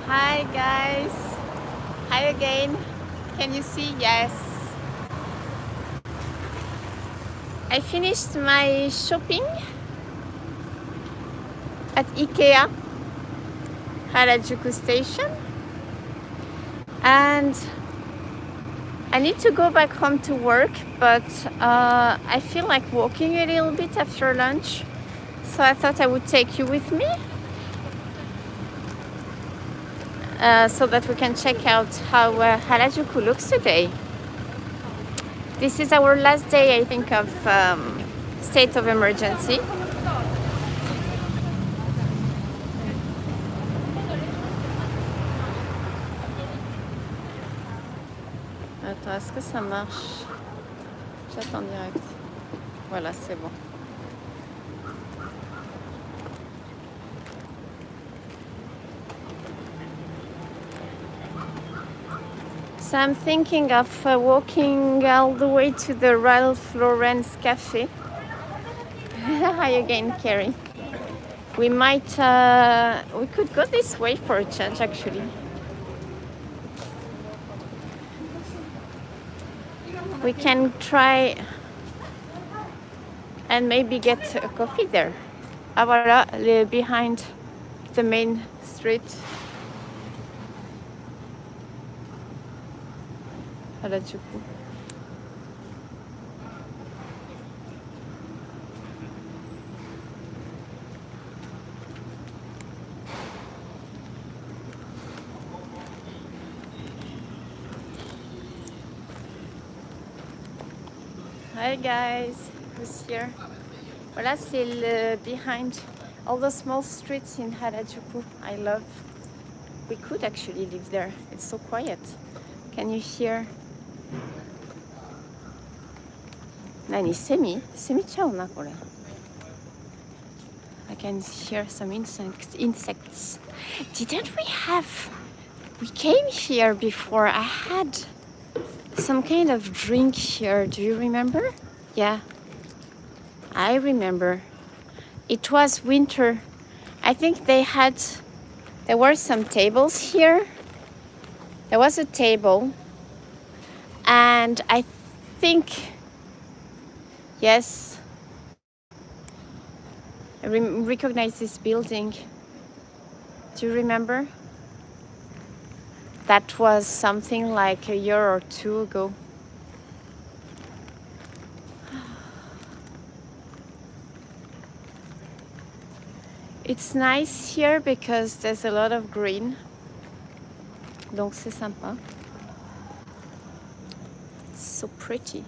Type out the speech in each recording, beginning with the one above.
Hi guys, hi again. Can you see? Yes. I finished my shopping at IKEA, Harajuku Station, and I need to go back home to work, but I feel like walking a little bit after lunch, so I thought I would take you with me so that we can check out how Harajuku looks today. This is our last day, I think, of state of emergency. Attends, est-ce que ça marche? J'attends direct. Voilà, c'est bon. So I'm thinking of walking all the way to the Ralph Lauren Café. Hi again, Carrie. We could go this way for a change actually. We can try and maybe get a coffee there. Ah voilà, behind the main street. Harajuku. Hi guys, who's here? Voilà, c'est le behind all the small streets in Harajuku. I love. We could actually live there. It's so quiet. Can you hear? Nani, semiちゃうなこれ. I can hear some insects. Didn't we have? We came here before. I had some kind of drink here. Do you remember? Yeah, I remember. It was winter. I think there were some tables here. There was a table. And I think, yes, I recognize this building. Do you remember? That was something like a year or two ago. It's nice here because there's a lot of green. Donc c'est sympa. So pretty.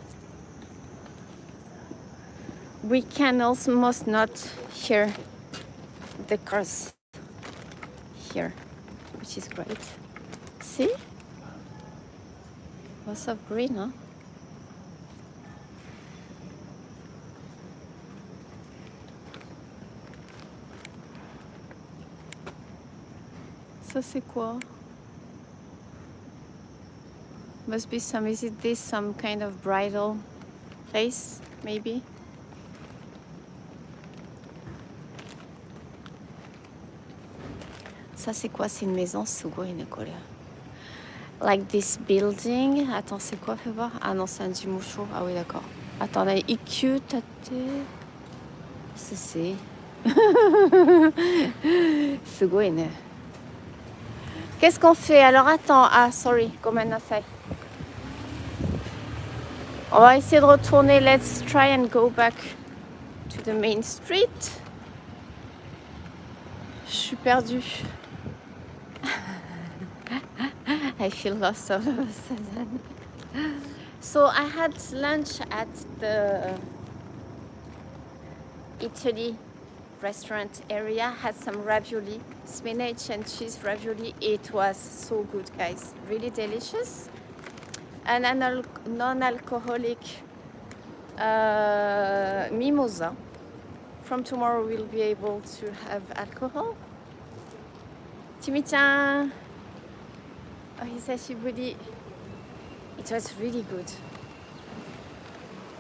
We can almost not hear the cars here, which is great. See? Lots of green, huh? Ça c'est quoi? Must be some, is it this some kind of bridal place, maybe? Ça c'est quoi? C'est une maison, like this building. Attends, c'est quoi? Fais voir. Ah non, c'est un jimusho. Ah oui, d'accord. Attends, on a IQ, tate. C'est. Qu'est-ce qu'on fait? Alors attends. Ah, sorry. Gomenasai. On va essayer de retourner. Let's try and go back to the main street. Je suis perdue. I feel lost all of a sudden. So I had lunch at the Italy restaurant area, had some ravioli, spinach and cheese ravioli. It was so good, guys, really delicious. And a non-alcoholic mimosa. From tomorrow we'll be able to have alcohol. Chimichan. Oh, hisashiburi. It was really good.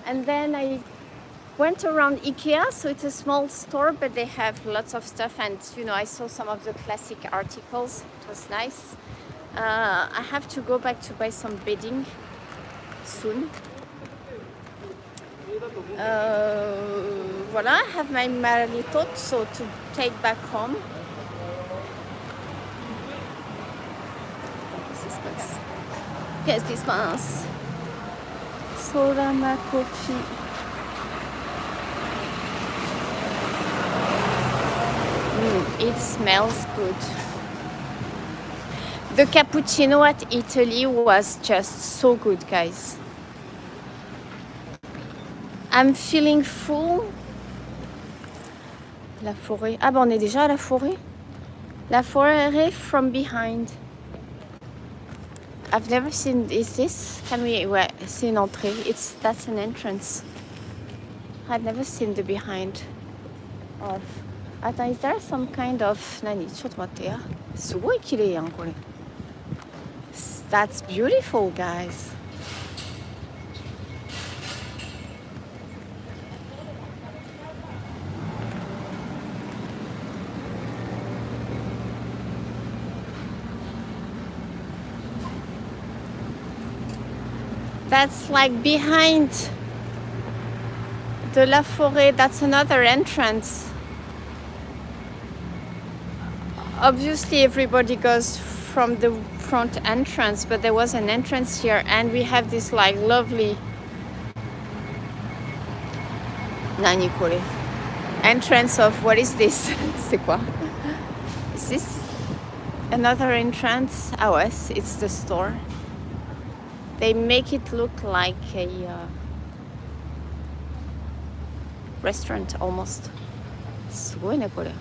And then I Went around IKEA, so it's a small store, but they have lots of stuff. And you know, I saw some of the classic articles. It was nice. I have to go back to buy some bedding soon. Voilà, I have my marito, so to take back home. Qu'est-ce qui se passe? Solama coffee. It smells good. The cappuccino at Italy was just so good, guys. I'm feeling full. La forêt. Ah bah on est déjà à la forêt. La forêt from behind. I've never seen. Is this? Can we? Ouais, c'est une entrée. That's an entrance. I've never seen the behind of. Attends, is there some kind of 何ちょっと待ってや。すごい綺麗やんこれ。That's beautiful, guys. That's like behind the La Forêt. That's another entrance. Obviously, everybody goes from the front entrance, but there was an entrance here, and we have this like lovely Nani kore? Entrance of what is this? C'est quoi? Is this another entrance? Ah ouais, it's the store. They make it look like a restaurant almost. すごいねこれ。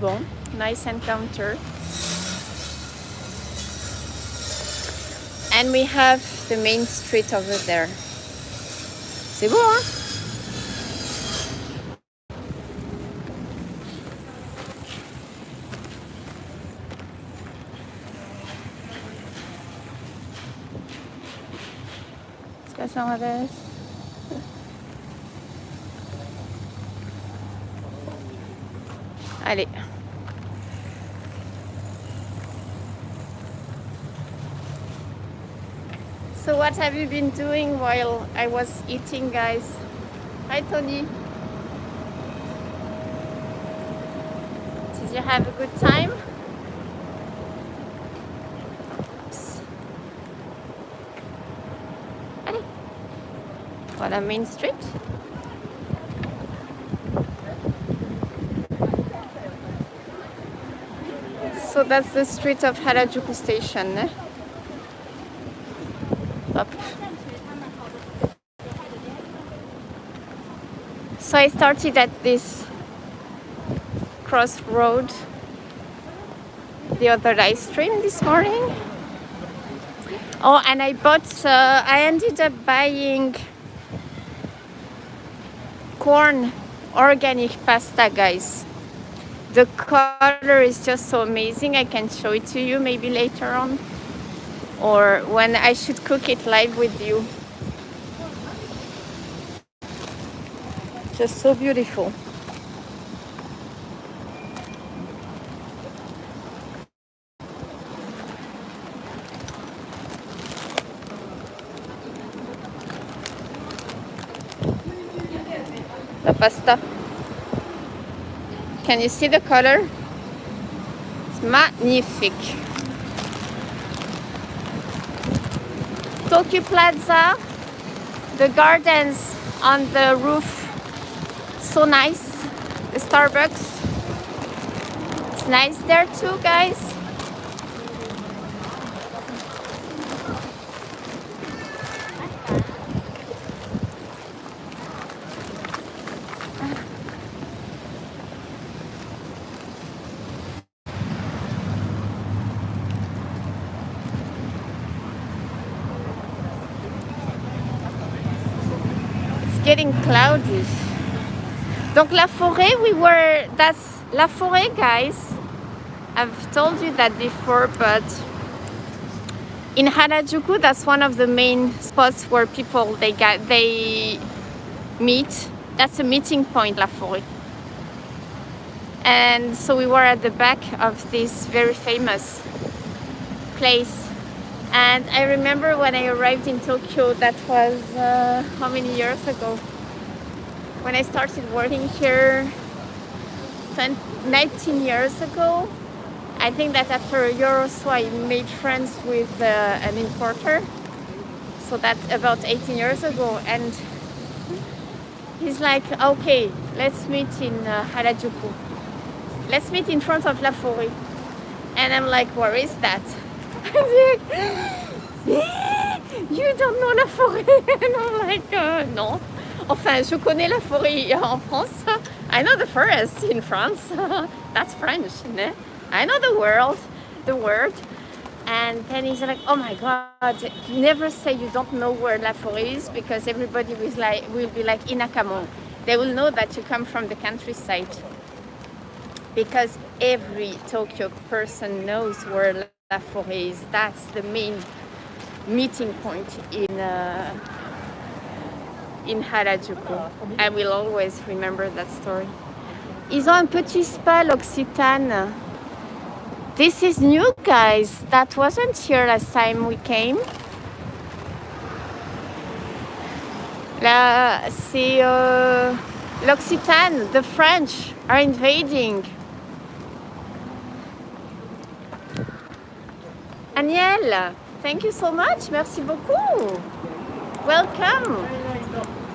Bon, nice encounter. And we have the main street over there. C'est beau, hein? Pasadas. Allez. So what have you been doing while I was eating, guys? Hi, Tony. Did you have a good time? Oops. Allez. Voilà, Main Street. So that's the street of Harajuku Station. Eh? Up. So I started at this crossroad the other ice cream this morning. Oh, and I ended up buying corn organic pasta, guys. The color is just so amazing. I can show it to you maybe later on, or when I should cook it live with you. Just so beautiful. The pasta. Can you see the color? It's magnifique. Tokyo Plaza, the gardens on the roof, so nice. The Starbucks, it's nice there too, guys. Getting cloudy. Donc La Forêt, that's La Forêt, guys. I've told you that before, but in Harajuku, that's one of the main spots where people they meet. That's a meeting point, La Forêt. And so we were at the back of this very famous place. And I remember when I arrived in Tokyo, that was how many years ago? When I started working here 19 years ago. I think that after a year or so, I made friends with an importer. So that's about 18 years ago. And he's like, okay, let's meet in Harajuku. Let's meet in front of La Forêt. And I'm like, where is that? You don't know La Forêt? And I'm like, no. Enfin, je connais La Forêt en France. I know the forest in France. That's French, né? I know the word. And then he's like, oh my God, never say you don't know where La Forêt is, because everybody will be like, Inakamon. They will know that you come from the countryside. Because every Tokyo person knows where La Forêt is. That's the main meeting point in Harajuku. I will always remember that story. Ils ont un petit spa, l'Occitane. This is new, guys. That wasn't here last time we came. Là, c'est l'Occitane. The French are invading. Aniel, thank you so much. Merci beaucoup. Welcome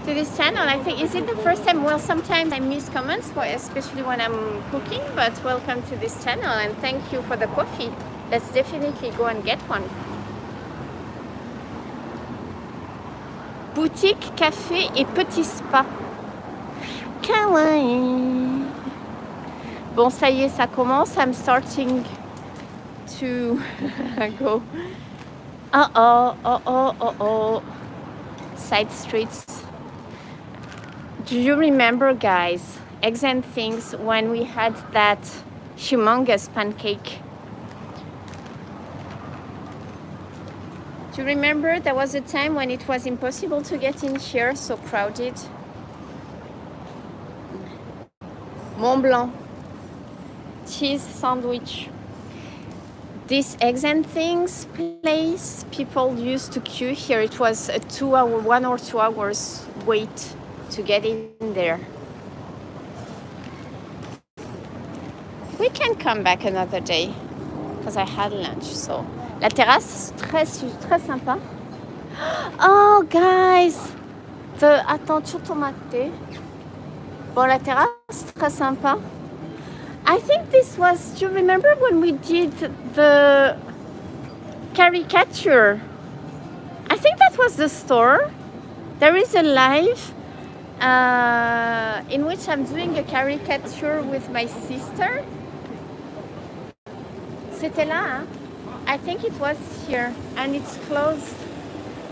to this channel. I think, is it the first time? Well, sometimes I miss comments, especially when I'm cooking, but welcome to this channel and thank you for the coffee. Let's definitely go and get one. Boutique, café et petit spa. Kawaii. Bon, ça y est, ça commence. I'm starting to go. Side streets. Do you remember, guys, Exen things when we had that humongous pancake? Do you remember there was a time when it was impossible to get in here, so crowded? Mont Blanc, cheese sandwich. This Eggs and Things place, people used to queue here. It was a 1 or 2 hours wait to get in there. We can come back another day because I had lunch. So, la terrasse, très sympa. Oh, guys, the attention tomate. Bon, la terrasse, très sympa. I think this was, do you remember when we did the caricature? I think that was the store. There is a live in which I'm doing a caricature with my sister. C'était là, hein? I think it was here and it's closed.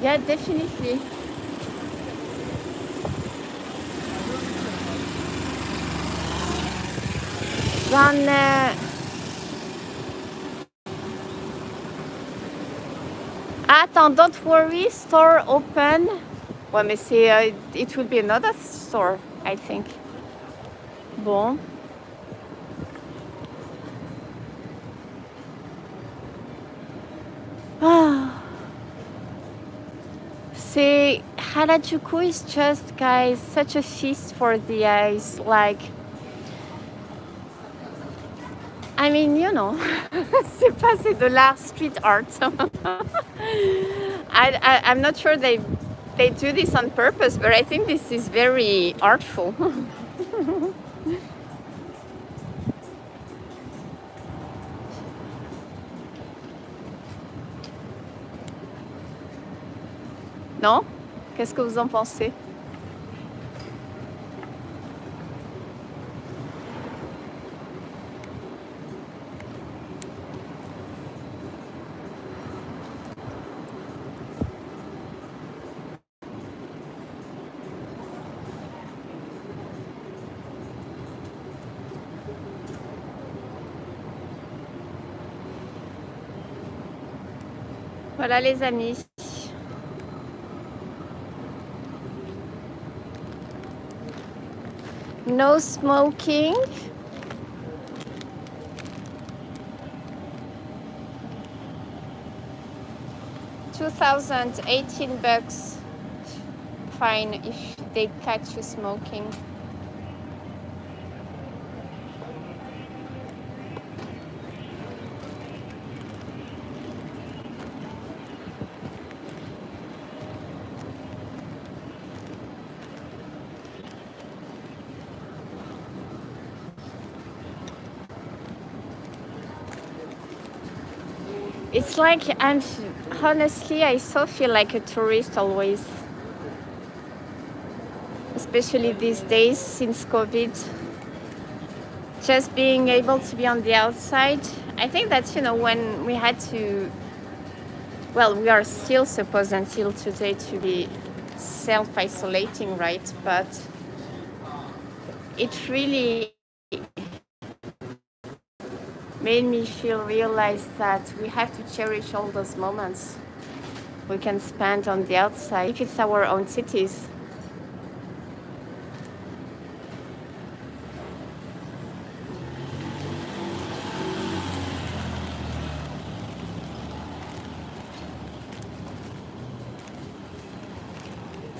Yeah, definitely. Attends, don't worry, store open. Ouais, mais c'est, it will be another store, I think. Bon. Ah. C'est, Harajuku is just, guys, such a feast for the eyes. Like, I mean, you know, c'est de l'art, street art. I'm not sure they do this on purpose, but I think this is very artful. Non? Qu'est-ce que vous en pensez? Voilà les amis. No smoking. 2018 bucks fine if they catch you smoking. It's like honestly, I so feel like a tourist always, especially these days since COVID. Just being able to be on the outside. I think that, when we had to, well, we are still supposed until today to be self-isolating, right? But it really made me realize that we have to cherish all those moments we can spend on the outside, if it's our own cities.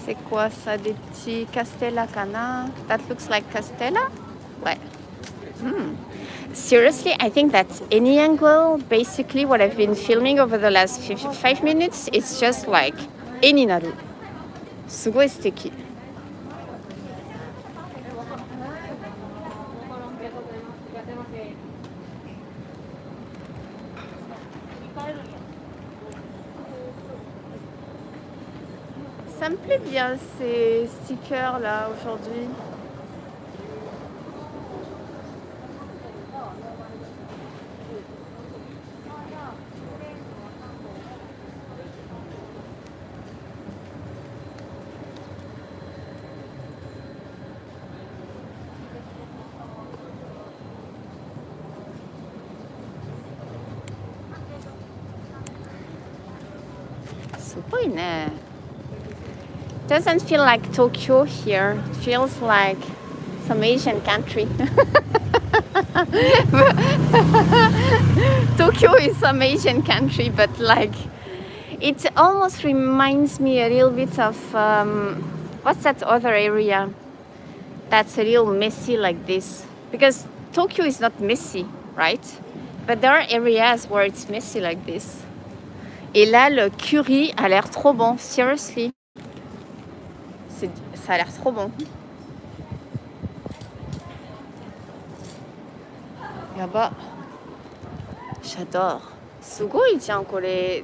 C'est quoi ça, des petits Castella Cana? That looks like Castella? Ouais. Seriously, I think that any angle, basically what I've been filming over the last 5 minutes, it's just like any naru. すごい素敵. Ça me plaît bien ces stickers là aujourd'hui. Doesn't feel like Tokyo here. It feels like some Asian country. Tokyo is some Asian country, but like it almost reminds me a little bit of what's that other area that's a little messy like this? Because Tokyo is not messy, right? But there are areas where it's messy like this. Et là, le curry a l'air trop bon, seriously. Ça a l'air trop bon. Là-bas, j'adore. すごいじゃんこれ.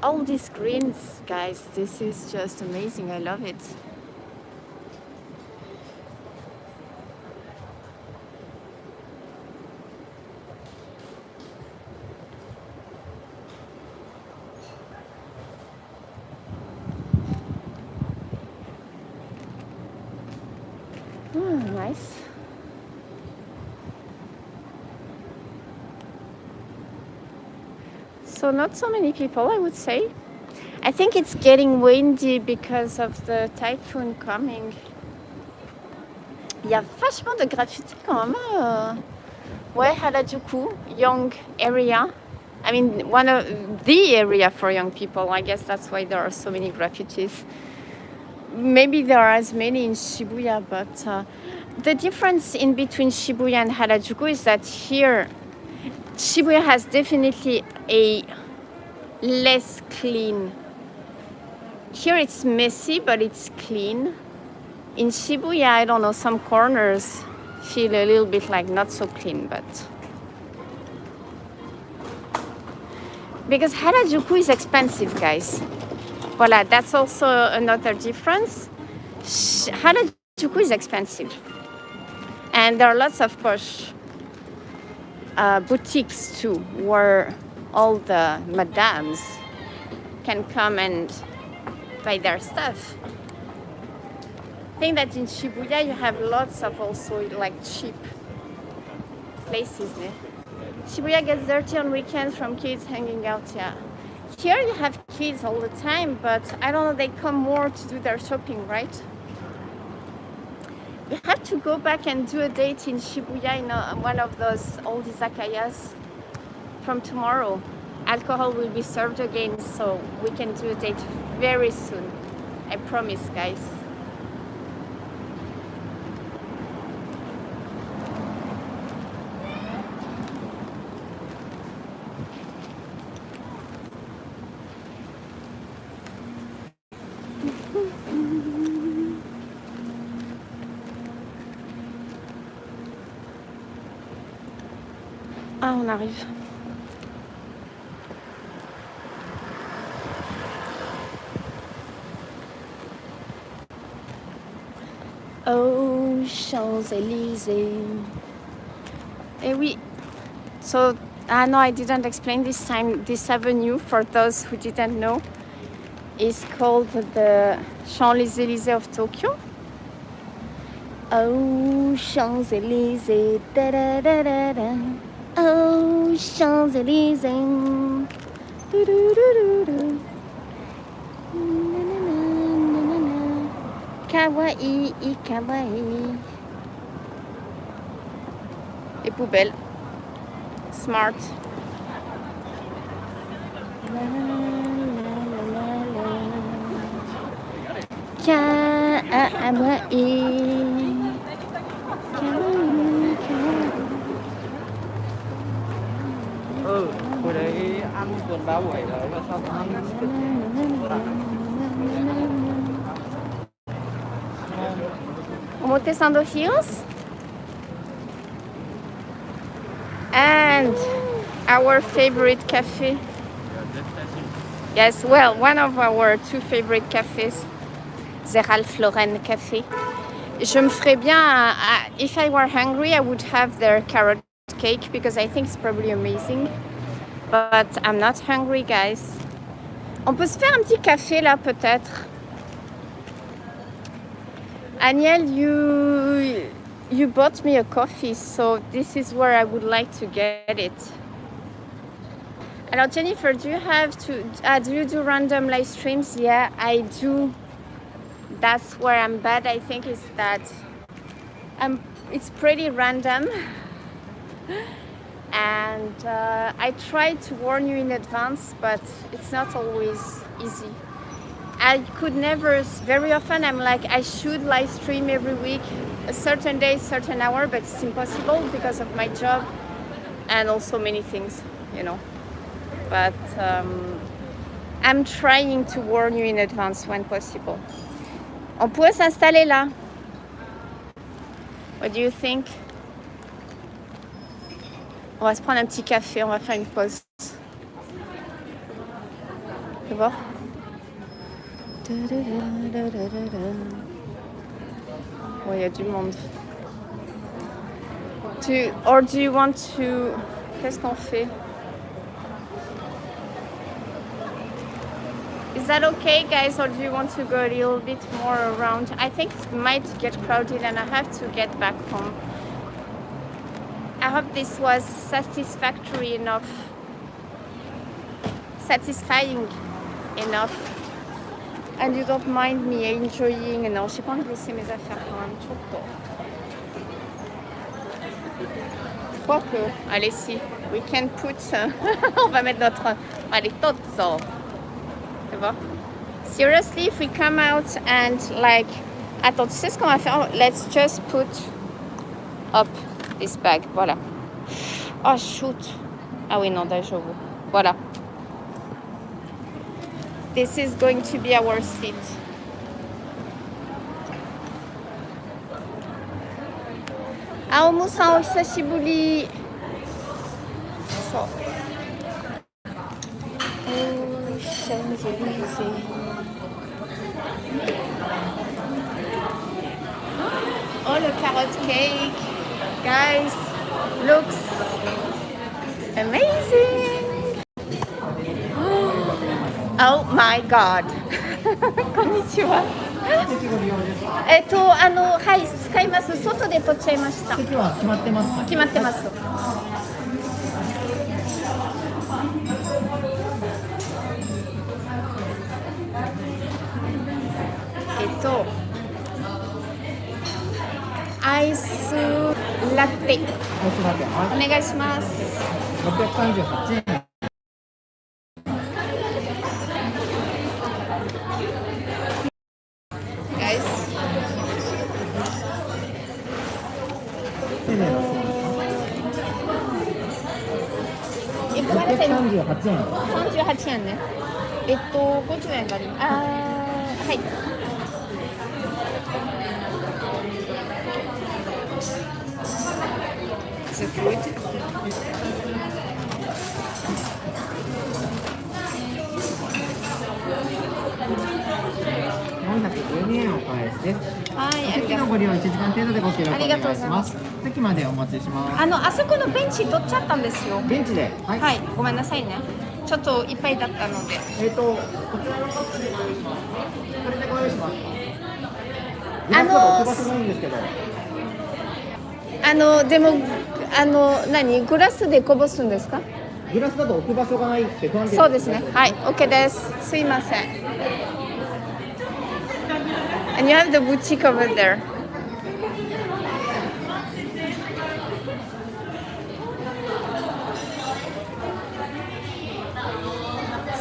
All these greens, guys, this is just amazing. I love it. Nice. So not so many people, I would say. I think it's getting windy because of the typhoon coming. Il y a vachement de graffiti quand même. Ouais, Harajuku, young area. I mean, one of the area for young people. I guess that's why there are so many graffitis. Maybe there are as many in Shibuya, but the difference in between Shibuya and Harajuku is that here, Shibuya has definitely a less clean. Here it's messy, but it's clean. In Shibuya, I don't know, some corners feel a little bit like not so clean, but... Because Harajuku is expensive, guys. Voilà, that's also another difference. Harajuku is expensive. And there are lots of posh boutiques too, where all the madams can come and buy their stuff. I think that in Shibuya you have lots of also like cheap places. Shibuya gets dirty on weekends from kids hanging out, yeah. Here you have kids all the time, but I don't know, they come more to do their shopping, right? We have to go back and do a date in Shibuya in one of those old izakayas from tomorrow. Alcohol will be served again, so we can do a date very soon. I promise, guys. Ah, on arrive. Oh, Champs-Élysées. Eh oui. So, no, I didn't explain this time. This avenue, for those who didn't know, is called the Champs-Élysées of Tokyo. Oh, Champs-Élysées, da da da da da. Oh, Champs-Élysées. Do, do, do, do, do. Kawaii, kawaii. Les poubelles. Smart. Kawaii. Hồi đấy ăn tuần 37 đấy và sau ăn Omotesando Hills. And our favorite cafe. Yes, well, one of our two favorite cafes, the Ralph Lauren Café. Je me ferais bien, if I were hungry, I would have their carrot cake because I think it's probably amazing. But I'm not hungry, guys. On peut se faire un petit café là, peut-être. Aniel, you bought me a coffee, so this is where I would like to get it. Alors Jennifer, do you do random live streams? Yeah, I do. That's where I'm bad, I think, is that it's pretty random. And I try to warn you in advance, but it's not always easy. I could never, very often I'm like, I should live stream every week, a certain day, certain hour, but it's impossible because of my job and also many things, you know. But I'm trying to warn you in advance when possible. On pourrait s'installer là. What do you think? On va se prendre un petit café, on va faire une pause. Tu vois? Oh, il y a du monde. Or do you want to... Qu'est-ce qu'on fait? Is that okay, guys, or do you want to go a little bit more around? I think it might get crowded and I have to get back home. I hope this was satisfying enough. And you don't mind me enjoying. Non, je n'ai pas envie de laisser mes affaires quand même. Quoique, allez, si. We can put... on va mettre notre... Allez, toto. Tu vois? Seriously, if we come out and like... Attends, tu sais ce qu'on va faire? Let's just put up this bag. Voilà. Oh, shoot. Ah oui, non, j'avoue. Voilà. This is going to be our seat. Aomu-san, osashiburi. So. Oh, Champs-Élysées. Oh, le carrot cake. Guys, looks amazing. Oh my god. こんにちは。はい、使います。外で取っちゃいました。席は決まってますか？決まってます。とアイスラテアイスラテ、はお願いします。い、638円。Guys. 1000円だそうですいくらですか638円。38円ね。50円があります。はい。The food. 412円お返しです。はい、おありがとう。席のご利用1時間程度でご協力お願いしありがとうございまます。席までお待ちします。あそこのベンチ取っちゃったんですよ。ベンチで、はい。はい、ごめんなさいね。ちょっといっぱいだったので。こちらのボックスでご用意します。これでご用意しますか。グラスだと置く場所がいいんですけど。でも、グラスでこぼすんですか？グラスだと置く場所がないって不安定。そうですね。はい、OK です。すいません。And you have the boutique over there.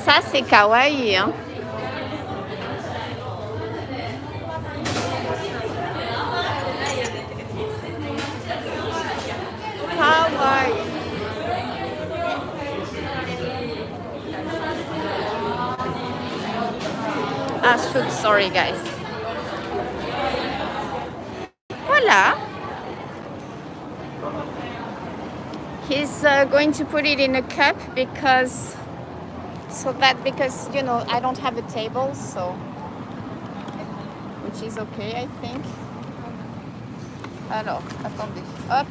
Ça, c'est kawaii, hein? Kawaii. Ah, shoot, sorry, guys. Voila. He's going to put it in a cup because I don't have a table, so which is okay, I think. Alors, attendez. Hop.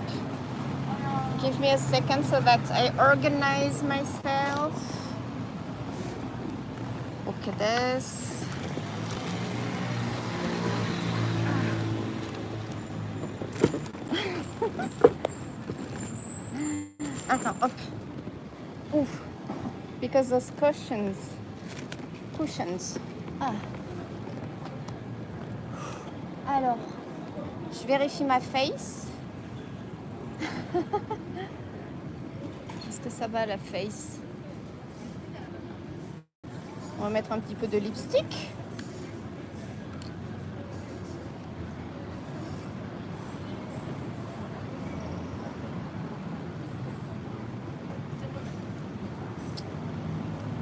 Give me a second so that I organize myself. OK です。Attends, hop. Ouf. Because those cushions. Ah. Alors, je vérifie ma face. Est-ce que ça va la face? On va mettre un petit peu de lipstick.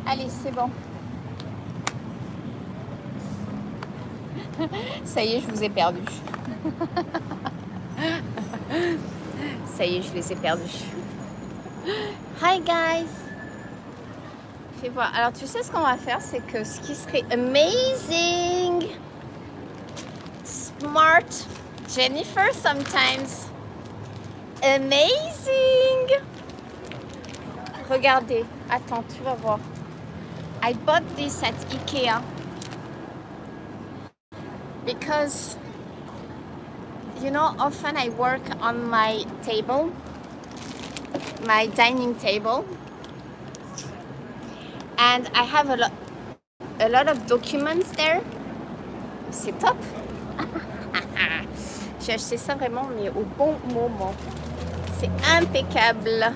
Allez, c'est bon. Ça y est, je vous ai perdu. Ça y est, je les ai perdus. Hi guys. Fais voir. Alors tu sais ce qu'on va faire, c'est que ce qui serait amazing, smart, Jennifer sometimes, amazing. Regardez, attends, tu vas voir. I bought this at IKEA because often I work on my table, my dining table, and I have a lot of documents there. C'est top. J'ai acheté ça vraiment mais au bon moment. C'est impeccable.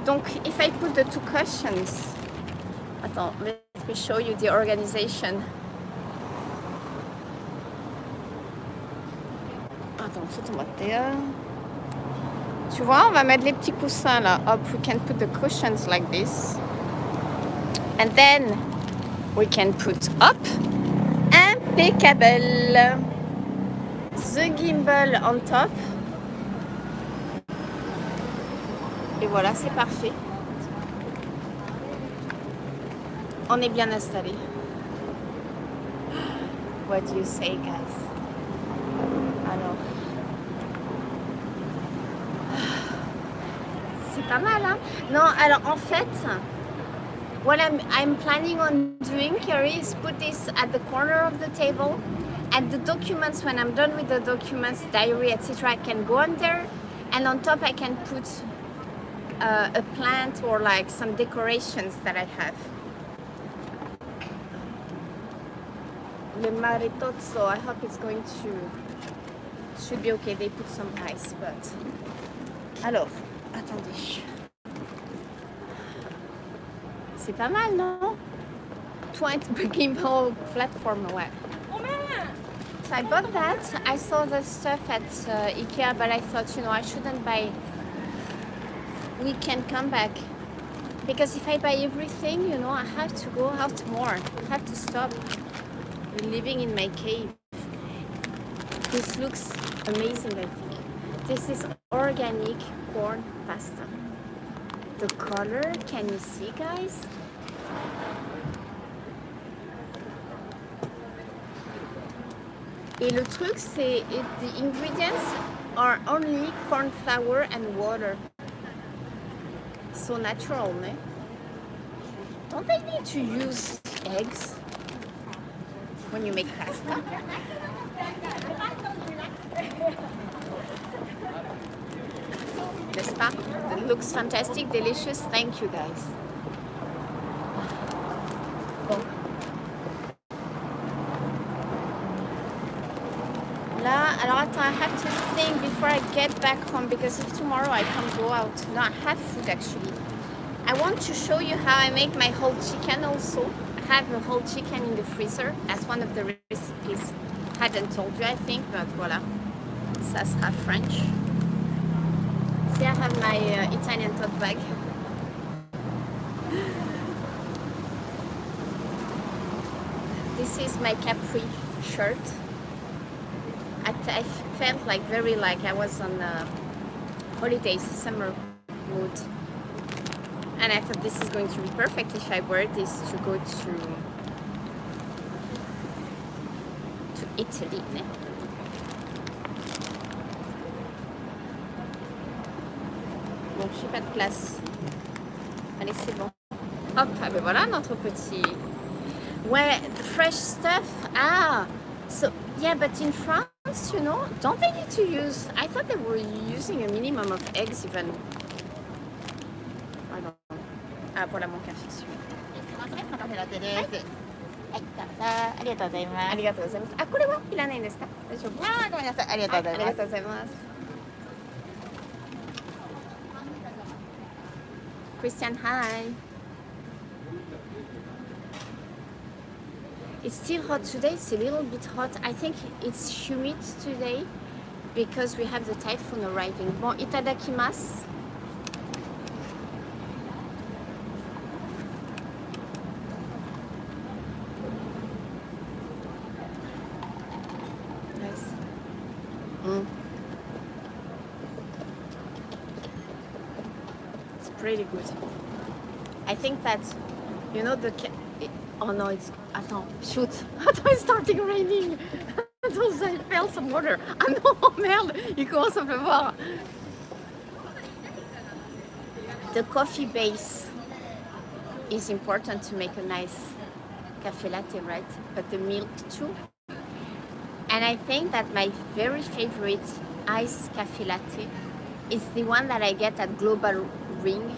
Donc, if I put the two cushions, attends, let me show you the organization. Attends, c'est ton terre. Tu vois, on va mettre les petits coussins là. Hop, we can put the cushions like this. And then we can put up. Impeccable. The gimbal on top. Et voilà, c'est parfait. On est bien installé. What do you say, guys? Alors, c'est pas mal, hein? Non, alors en fait, what I'm planning on doing, Carrie, is put this at the corner of the table, and the documents, when I'm done with the documents, diary, etc., I can go on there, and on top I can put a plant or like some decorations that I have. le maritozzo. I hope it's going to should be okay. They put some ice, but alors attendez. C'est pas mal, non? 20 gimbal platform, ouais. So I bought that. I saw the stuff at IKEA, but I thought, you know, I shouldn't buy. We can come back. Because if I buy everything, you know, I have to go out more. I have to stop living in my cave. This looks amazing, I think. This is organic corn pasta. The color, can you see, guys? Et le truc, c'est the ingredients are only corn flour and water. So natural, ne? Don't they need to use eggs when you make pasta? N'est-ce pas? It looks fantastic, delicious. Thank you, guys. Bon. Là, alors attends, I have to think before I get back home because if tomorrow I can't go out. No, I have food actually. I want to show you how I make my whole chicken also. I have a whole chicken in the freezer. That's one of the recipes. Hadn't told you, I think, but voilà. Ça sera French. See, I have my Italian tote bag. This is my capri shirt. I felt like very like I was on holidays, summer mood. And I thought this is going to be perfect if I wear this to go to Italy. Bon, j'ai pas de place. Allez, c'est bon. Hop, ah ben voilà notre petit... Ouais, fresh stuff. Ah, so, yeah, but in France, you know, don't they need to use... I thought they were using a minimum of eggs even. I don't know. Ah, voilà mon café. はい、どうぞ。ありがとうございます。ありがとうございます。あ、これはいらないんですか？大丈夫？あー、ごめんなさい。ありがとうございます。ありがとうございます。Christian, hi. It's still hot today. It's a little bit hot. I think it's humid today because we have the typhoon arriving. Bon, itadakimasu. Nice. It's pretty good. I think that, you know, oh no, it's... Attends, shoot. Attends, it's starting raining. Attends, I felt some water. Ah non, merde, il commence à pleuvoir. The coffee base is important to make a nice cafe latte, right? But the milk too. And I think that my very favorite iced cafe latte is the one that I get at Global Ring,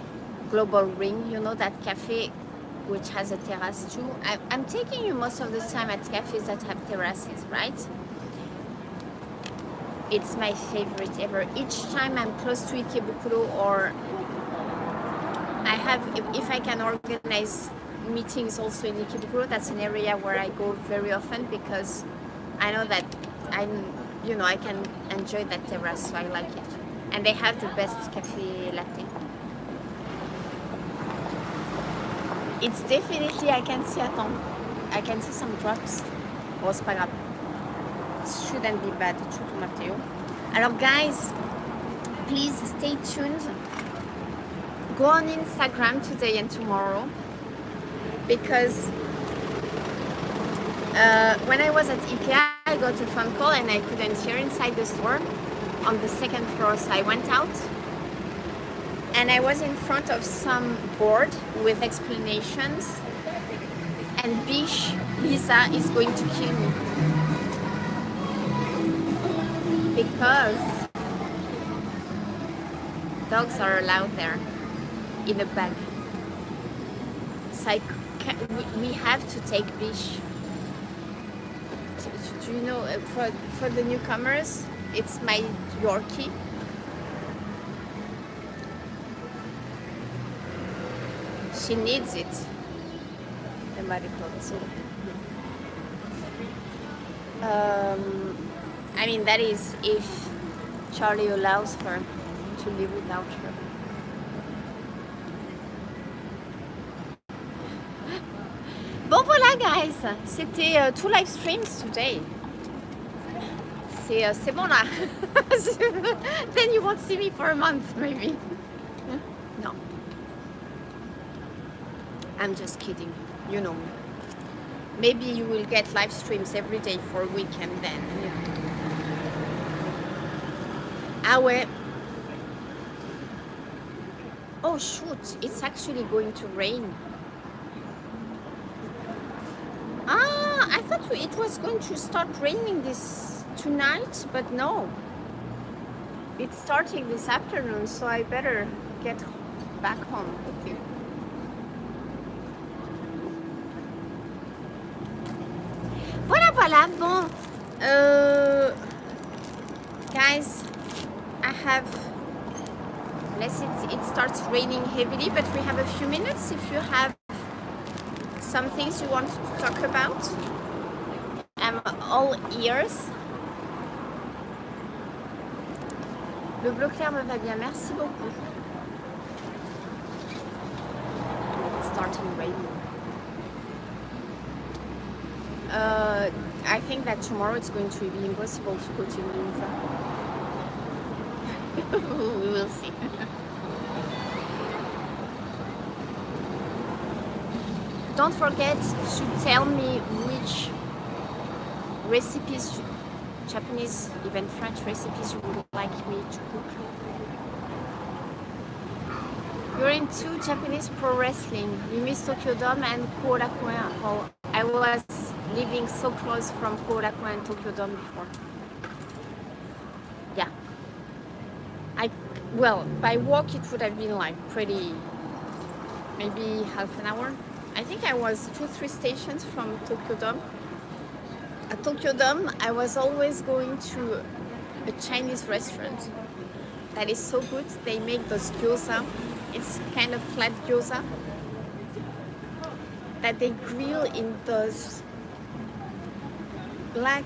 you know, that cafe which has a terrace too. I'm taking you most of the time at cafes that have terraces, right? It's my favorite ever. Each time I'm close to Ikebukuro, or I have, if I can organize meetings also in Ikebukuro, that's an area where I go very often because I know that I can enjoy that terrace, so I like it. And they have the best cafe latte. It's definitely, I can see some drops. Oh, c'est pas grave. It shouldn't be bad. Chuto Matteo. Alors guys, please stay tuned. Go on Instagram today and tomorrow because when I was at IKEA, I got a phone call and I couldn't hear inside the store on the second floor, so I went out. And I was in front of some board with explanations, and Bish, Lisa, is going to kill me. Because dogs are allowed there in a bag. So we have to take Bish. Do you know, for the newcomers, it's my Yorkie. She needs it. The Maritozzi. I mean, that is if Charlie allows her to live without her. Bon voilà guys, c'était two live streams today. C'est bon là. Then you won't see me for a month maybe. No. I'm just kidding, you know me. Maybe you will get live streams every day for a week and then, you know. Ah ouais. Oh shoot, it's actually going to rain. Ah, I thought it was going to start raining this tonight, but no. It's starting this afternoon, so I better get back home quickly. Voilà, bon. Guys, I have, unless it starts raining heavily, but we have a few minutes if you have some things you want to talk about. I'm all ears. Le bleu clair me va bien, merci beaucoup. It's starting raining. I think that tomorrow it's going to be impossible to go to Linza. We will see. Don't forget to tell me which recipes, Japanese, even French recipes you would like me to cook. You're into Japanese pro wrestling. You miss Tokyo Dome and Korakuen. Oh, I was living so close from Korakuen and Tokyo Dome before. Yeah. Well, by walk it would have been like pretty, maybe half an hour. I think I was 2-3 stations from Tokyo Dome. At Tokyo Dome, I was always going to a Chinese restaurant that is so good. They make those gyoza. It's kind of flat gyoza that they grill in those black,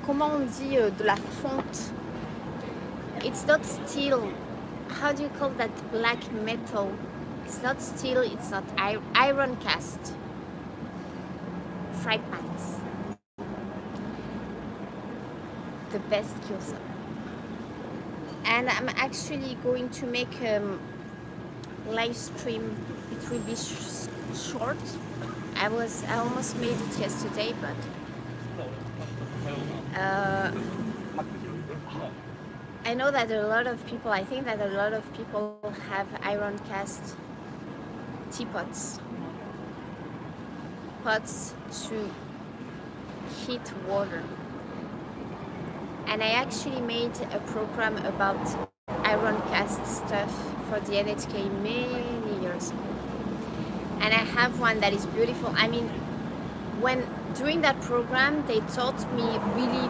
comment on dit, de la fonte. It's not steel. How do you call that black metal? It's not steel, it's not iron cast. Fried pans. The best gyoza. And I'm actually going to make a live stream. It will be short. I almost made it yesterday, but I know that a lot of people, I think that a lot of people have iron cast teapots, pots to heat water. And I actually made a program about iron cast stuff for the NHK many years ago. And I have one that is beautiful. I mean, during that program, they taught me really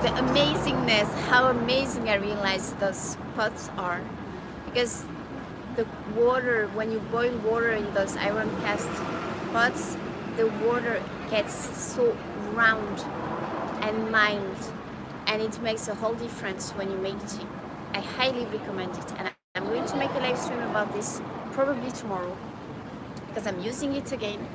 the amazingness, how amazing I realized those pots are. Because the water, when you boil water in those iron cast pots, the water gets so round and mild, and it makes a whole difference when you make tea. I highly recommend it, and I'm going to make a live stream about this probably tomorrow because I'm using it again.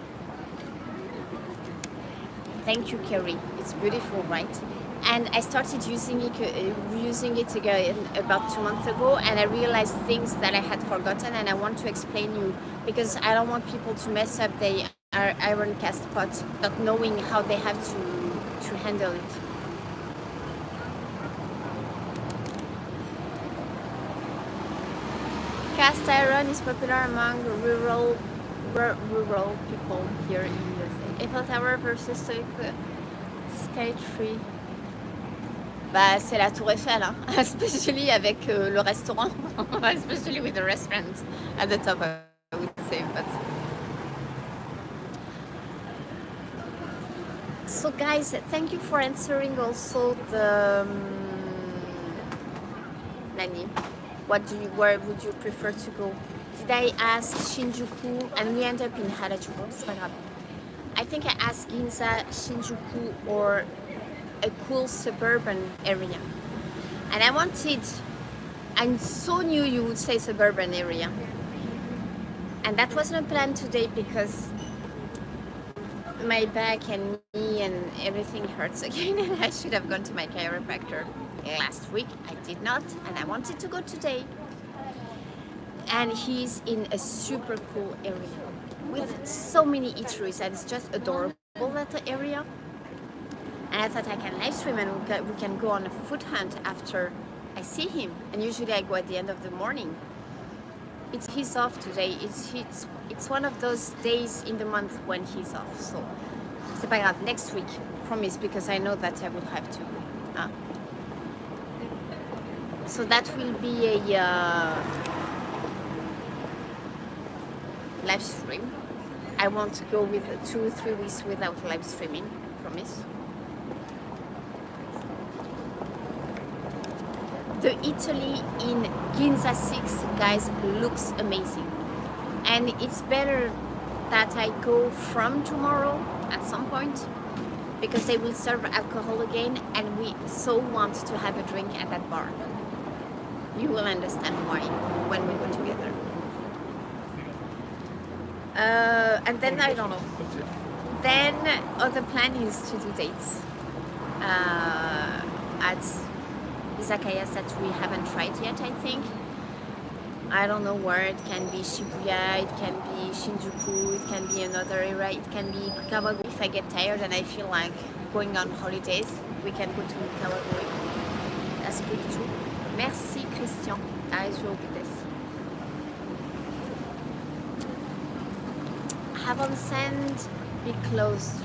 Thank you, Kerry. It's beautiful, right? And I started using it again about 2 months ago, and I realized things that I had forgotten, and I want to explain you because I don't want people to mess up their iron cast pot not knowing how they have to handle it. Cast iron is popular among rural people here in USA. Eiffel Tower versus Sky Tree. Bah, c'est la Tour Eiffel, hein? Especially avec le restaurant, especially with the restaurant at the top, I would say. But So guys, thank you for answering also the Nani. Where would you prefer to go? Did I ask Shinjuku and we end up in Harajuku? C'est pas grave. I think I asked Ginza, Shinjuku, or a cool suburban area. And I so knew you would say suburban area. And that wasn't a plan today because my back and knee and everything hurts again, and I should have gone to my chiropractor last week. I did not, and I wanted to go today. And he's in a super cool area with so many eateries, and it's just adorable, that area. And I thought I can live stream and we can go on a food hunt after I see him. And usually I go at the end of the morning. He's off today. It's one of those days in the month when he's off. So c'est pas grave. Next week, promise, because I know that I will have to. So that will be a live stream. I won't go with 2 or 3 weeks without live streaming. Promise. The Italy in Ginza 6, guys, looks amazing. And it's better that I go from tomorrow at some point because they will serve alcohol again and we so want to have a drink at that bar. You will understand why when we go together. And then I don't know. Then other plan is to do dates at izakayas that we haven't tried yet, I think. I don't know where. It can be Shibuya, it can be Shinjuku, it can be another area, it can be Kawagoe. If I get tired and I feel like going on holidays, we can go to Kawagoe. That's good too. Merci Christian. Allez, je vais au vitesse. Have onsen be closed?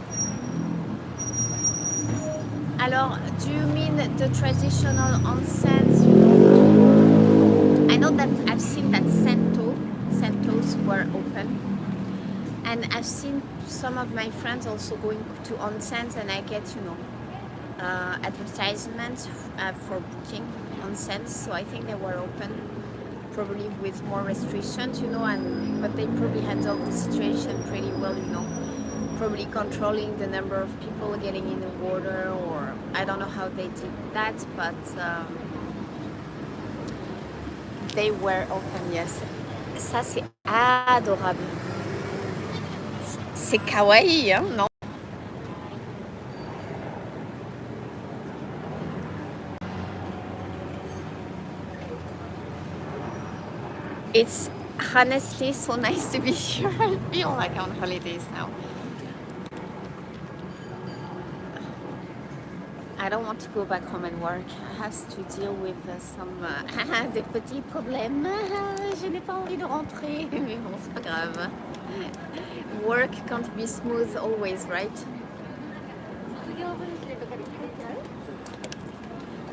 Alors, do you mean the traditional onsens? I know that I've seen that Sentos were open, and I've seen some of my friends also going to onsens, and I get advertisements for booking onsens. So I think they were open, probably with more restrictions, but they probably handled the situation pretty well, probably controlling the number of people getting in the water, or I don't know how they did that, but they were open, yes. Ça, c'est adorable. C'est kawaii, hein, non? It's honestly so nice to be here. I feel like on holidays now. I don't want to go back home and work. I have to deal with some des petits problèmes. Je n'ai pas envie de rentrer, mais bon, c'est pas grave. Work can't be smooth always, right?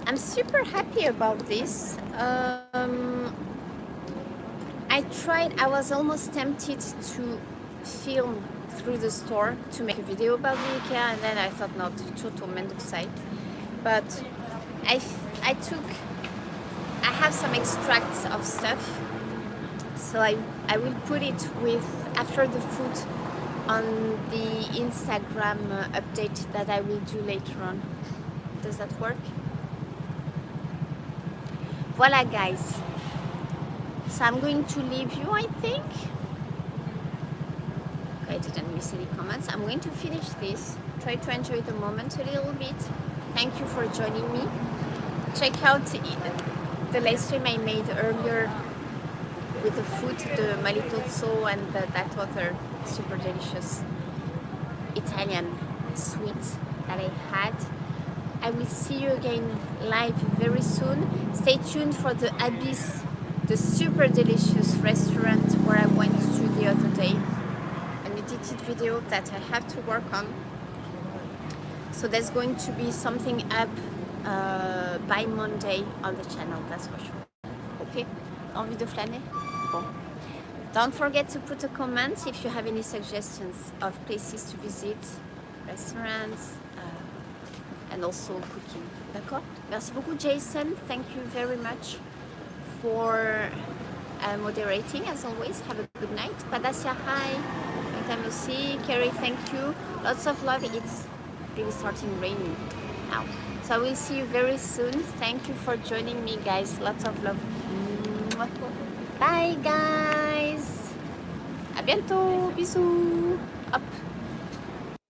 I'm super happy about this. I was almost tempted to film through the store to make a video about the IKEA, and then I thought, no, total mendocite. But I have some extracts of stuff, so I will put it after the food on the Instagram update that I will do later on. Does that work? Voila, guys. So I'm going to leave you, I think. Okay, I didn't miss any comments. I'm going to finish this. Try to enjoy the moment a little bit. Thank you for joining me. Check out the live stream I made earlier with the food, the malitozzo and that other super delicious Italian sweet that I had. I will see you again live very soon. Stay tuned for the Abyss, the super delicious restaurant where I went to the other day. An edited video that I have to work on. So there's going to be something up by Monday on the channel, that's for sure. Okay? Envie de flâner? Bon. Don't forget to put a comment if you have any suggestions of places to visit, restaurants, and also cooking. D'accord? Merci beaucoup, Jason. Thank you very much for moderating as always. Have a good night. Padasia, hi. Long time no see. Carrie, thank you. Lots of love. It's really starting raining now. So I will see you very soon. Thank you for joining me, guys. Lots of love. Bye, guys. À bientôt. Bisous. Hop.